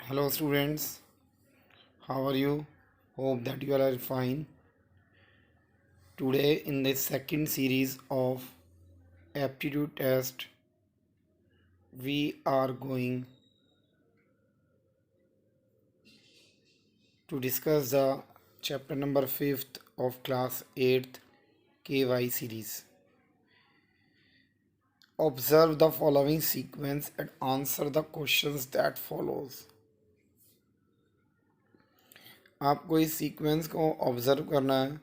Hello students, how are you? Hope that you all are fine. Today in the second series of aptitude test, we are going to discuss the chapter number 5th of class 8th KY series. Observe the following sequence and answer the questions that follows. आपको इस sequence को observe करना है.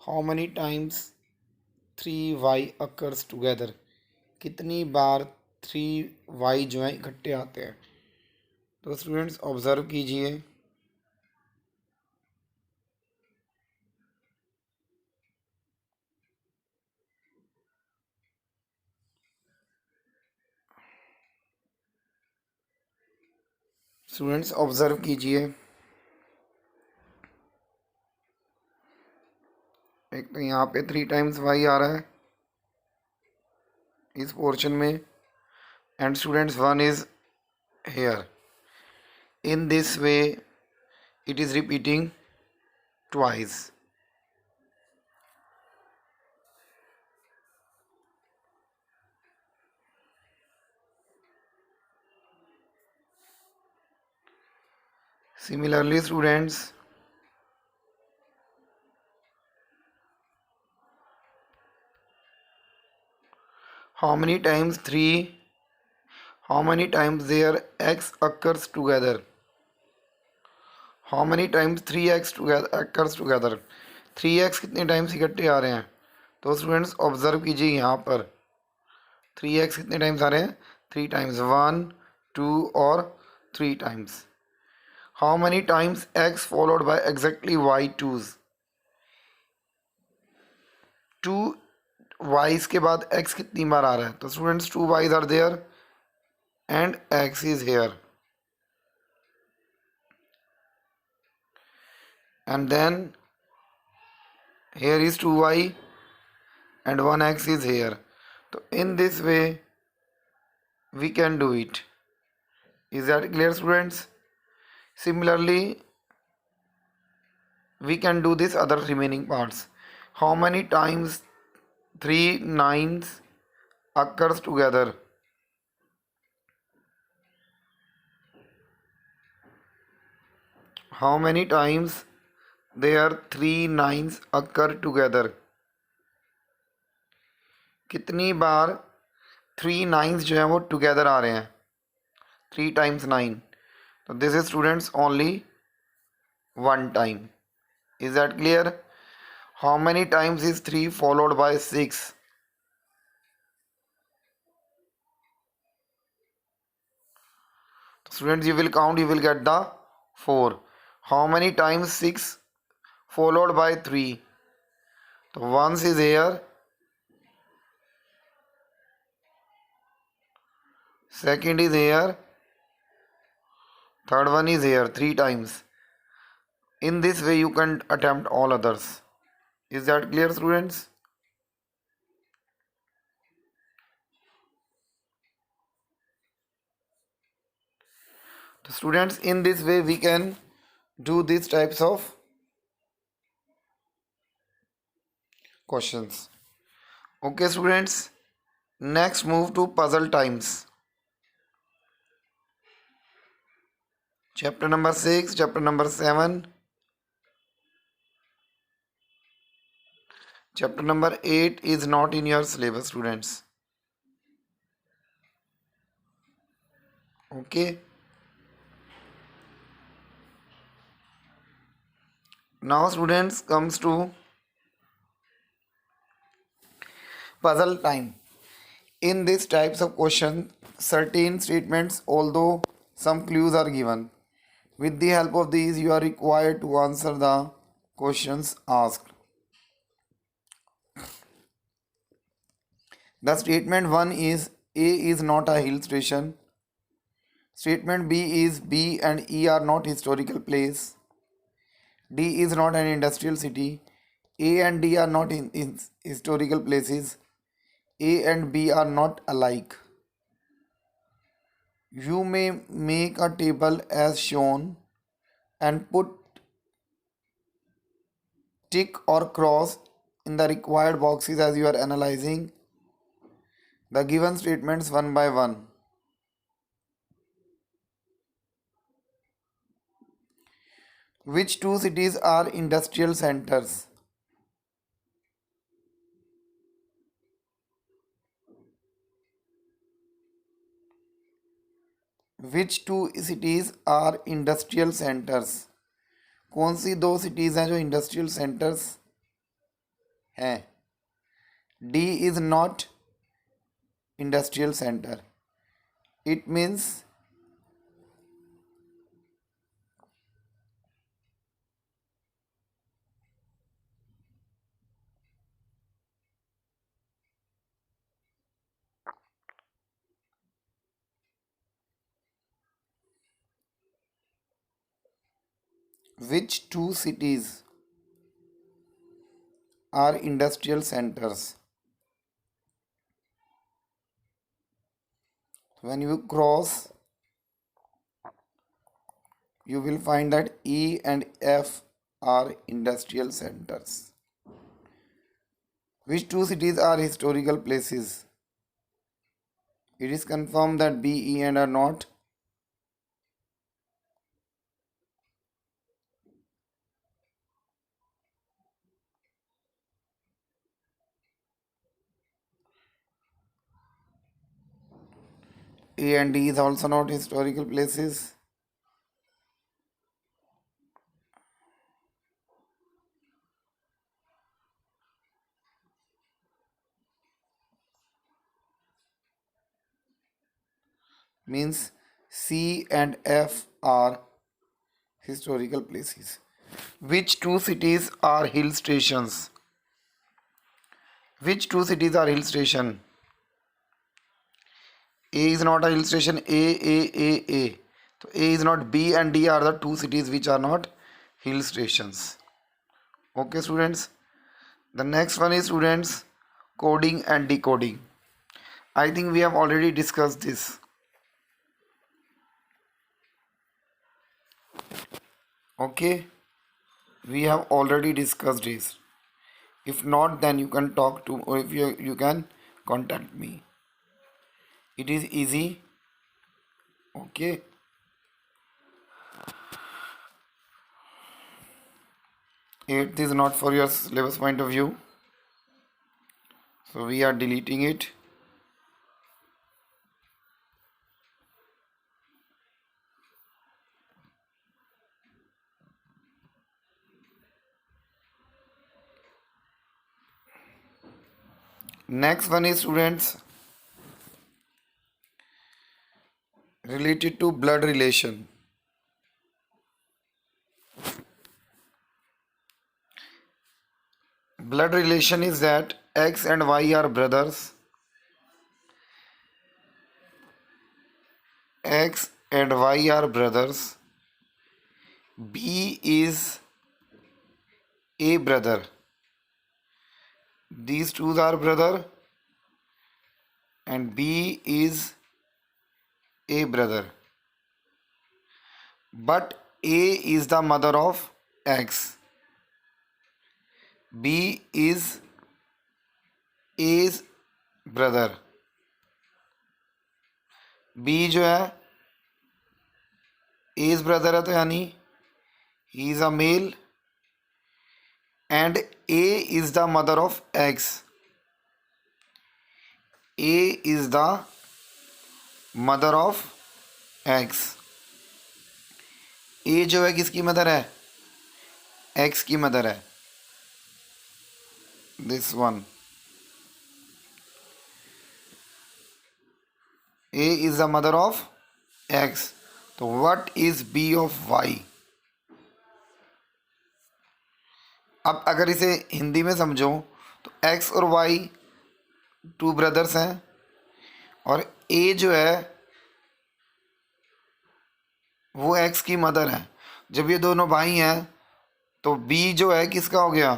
How many times 3y occurs together? कितनी बार 3y जो है इकट्ठे आते हैं. तो स्टूडेंट्स ऑब्जर्व कीजिए. स्टूडेंट्स ऑब्जर्व कीजिए. एक तो यहाँ पे 3 टाइम्स वाई आ रहा है इस पोर्शन में, and students 1 is here. In this way it is repeating twice. Similarly students, how many times their x occurs together? How many times 3x occurs together? 3x कितने टाइम्स इकट्ठे आ रहे हैं? तो students observe कीजिए. यहाँ पर 3x कितने times आ रहे हैं? 3 टाइम्स. 1, 2 और 3 times. How many times x followed by exactly y 2's? 2 y's के बाद x कितनी बार आ रहा है? तो students 2 y's are there and x is here, and then here is 2y and 1x is here. So in this way we can do it. Is that clear students? Similarly we can do this other remaining parts. How many times 3 9's occurs together? How many times there 3 9's occur together? कितनी बार 3 9's जो है वो together आ रहे हैं? 3 times 9. So this is students only one time. Is that clear? How many times is 3 followed by 6? Students, you will count, you will get the 4. How many times 6 followed by 3? So once is here, second is here, third one is here, 3 times. In this way you can attempt all others. Is that clear students? So students, in this way we can do these types of questions. Okay students, next move to puzzle times. Chapter number 6, chapter number 7, chapter number 8 is not in your syllabus students. Okay. Now students comes to puzzle time. In these types of questions, certain statements, although some clues are given, with the help of these you are required to answer the questions asked. The statement 1 is A is not a hill station. Statement B is B and E are not historical place. D is not an industrial city. A and D are not in historical places. A and B are not alike. You may make a table as shown and put tick or cross in the required boxes as you are analyzing the given statements one by one. Which two cities are industrial centers? Which two cities are industrial centers? कौन सी दो cities हैं जो industrial centers हैं? D is not industrial center. It means which two cities are industrial centers? When you cross, you will find that E and F are industrial centers. Which two cities are historical places? It is confirmed that B, E, and are not. A and D is also not historical places. Means C and F are historical places. Which two cities are hill stations? Which two cities are hill station? A is not a hill station. A. So A is not. B and D are the two cities which are not hill stations. Okay, students. The next one is, students, coding and decoding. I think we have already discussed this. Okay, we have already discussed this. If not, then you can talk to, or if you can contact me. It is easy. Okay. Eighth is not for your syllabus point of view, so we are deleting it. Next one is, students, related to blood relation. Blood relation is that X and Y are brothers. X and Y are brothers. B is A brother. These two are brother and B is A brother. But A is the mother of X. B is A's brother. B जो है A's brother है, तो यानी he is a male and A is the mother of X. A is the mother of X. A जो है किसकी mother है? X की मदर है. This one. A is the mother of X. So what is B of Y? अब अगर इसे हिंदी में समझो तो X और Y टू ब्रदर्स हैं और A जो है वो X की मदर है. जब ये दोनों भाई हैं तो B जो है किसका हो गया?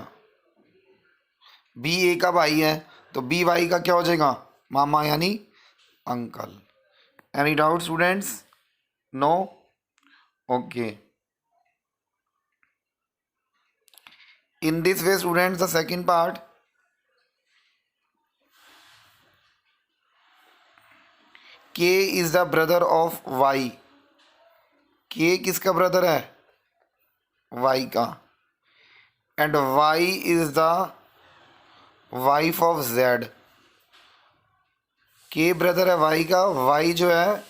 बी ए का भाई है तो बी वाई का क्या हो जाएगा, मामा यानी uncle. Any doubt students? No? Okay. In this way students, the second part, K is the brother of Y. K किसका ब्रदर है, Y का, and Y is the wife of Z. K brother है Y का, Y जो है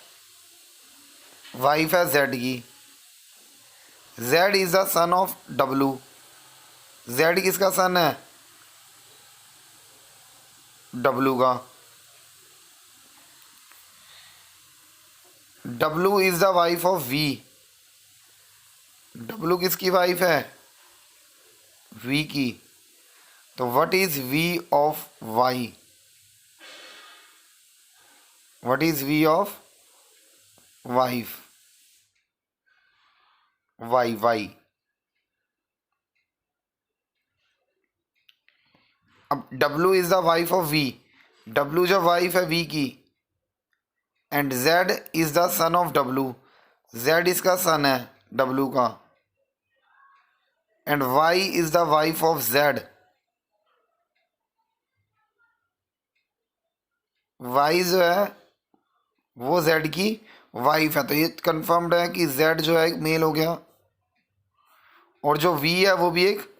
wife है Z की। Z is the son of W. Z किसका सन है, W का। W is the wife of V. W किसकी वाइफ है, V की। तो what is V of Y? What is V of wife, Y। अब W is the wife of V, W जो wife है V की, and Z is the son of W, Z इसका सन है W का, and Y is the wife of Z, Y जो है वो Z की वाइफ है। तो ये कंफर्म्ड है कि Z जो है एक मेल हो गया और जो V है वो भी एक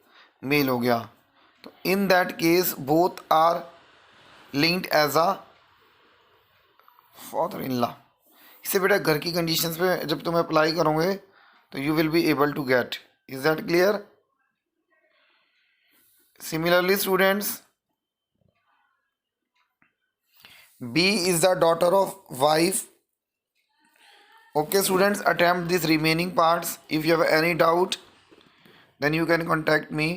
मेल हो गया। तो in that case both are linked as a father in law. इसे बेटा घर की कंडीशंस पे जब तुम अप्लाई करोगे तो you will be able to get. Is that clear? Similarly students, B is the daughter of wife. Okay students, attempt these remaining parts. If you have any doubt, then you can contact me.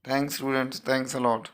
Thanks students, thanks a lot.